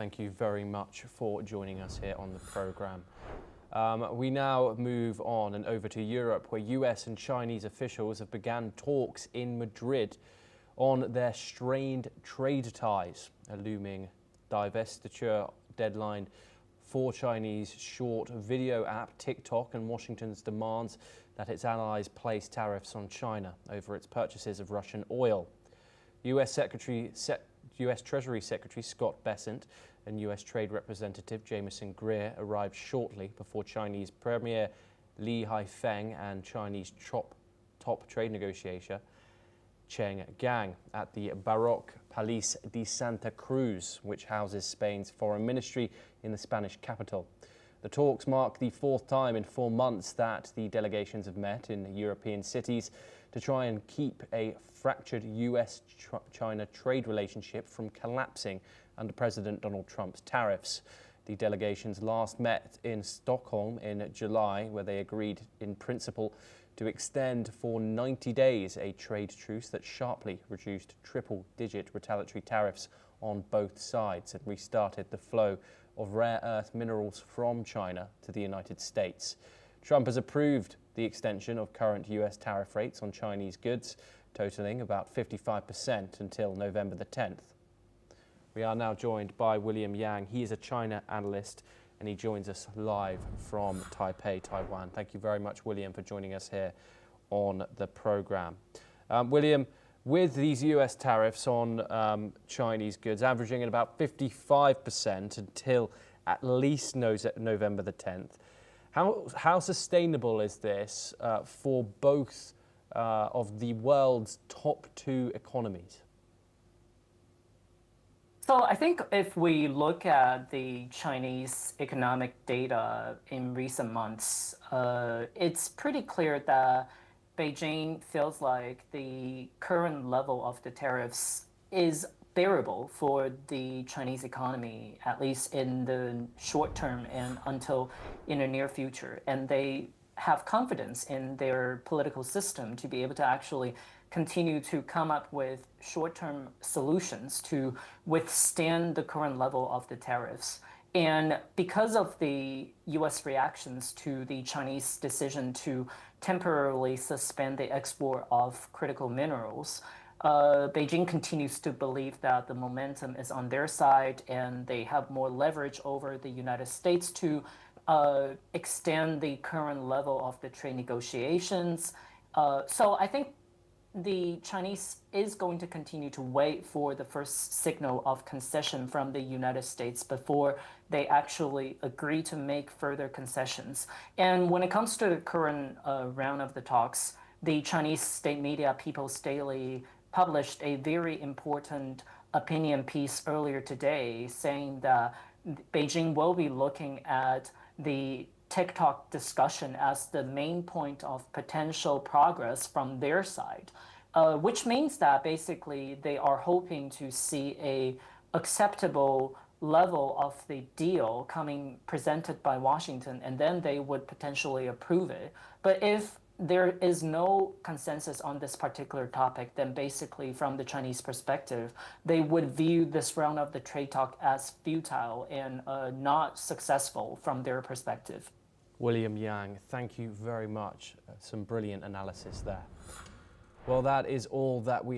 Thank you very much for joining us here on the programme. We now move on and over to Europe, where US and Chinese officials have begun talks in Madrid on their strained trade ties. A looming divestiture deadline for Chinese short video app TikTok, and Washington's demands that its allies place tariffs on China over its purchases of Russian oil. US Treasury Secretary Scott Bessent and US Trade Representative Jamieson Greer arrived shortly before Chinese Premier Li Haifeng and Chinese top trade negotiator Cheng Gang at the Baroque Palace de Santa Cruz, which houses Spain's foreign ministry in the Spanish capital. The talks mark the fourth time in 4 months that the delegations have met in European cities to try and keep a fractured US-China trade relationship from collapsing under President Donald Trump's tariffs. The delegations last met in Stockholm in July, where they agreed in principle to extend for 90 days a trade truce that sharply reduced triple-digit retaliatory tariffs on both sides and restarted the flow of rare earth minerals from China to the United States. Trump has approved the extension of current US tariff rates on Chinese goods, totaling about 55% until November the 10th. We are now joined by William Yang. He is a China analyst and he joins us live from Taipei, Taiwan. Thank you very much, William, for joining us here on the programme. William, with these US tariffs on Chinese goods averaging at about 55% until at least November the 10th, how sustainable is this for both of the world's top two economies? So I think if we look at the Chinese economic data in recent months, it's pretty clear that Beijing feels like the current level of the tariffs is bearable for the Chinese economy, at least in the short term and until in the near future. And they have confidence in their political system to be able to actually continue to come up with short-term solutions to withstand the current level of the tariffs. And because of the US reactions to the Chinese decision to temporarily suspend the export of critical minerals, Beijing continues to believe that the momentum is on their side and they have more leverage over the United States to extend the current level of the trade negotiations. So I think the Chinese is going to continue to wait for the first signal of concession from the United States before they actually agree to make further concessions. And when it comes to the current round of the talks, the Chinese state media People's Daily published a very important opinion piece earlier today saying that Beijing will be looking at the TikTok discussion as the main point of potential progress from their side, which means that basically they are hoping to see a acceptable level of the deal presented by Washington, and then they would potentially approve it. But if there is no consensus on this particular topic, then basically from the Chinese perspective, they would view this round of the trade talk as futile and not successful from their perspective. William Yang, thank you very much. Some brilliant analysis there. Well, that is all that we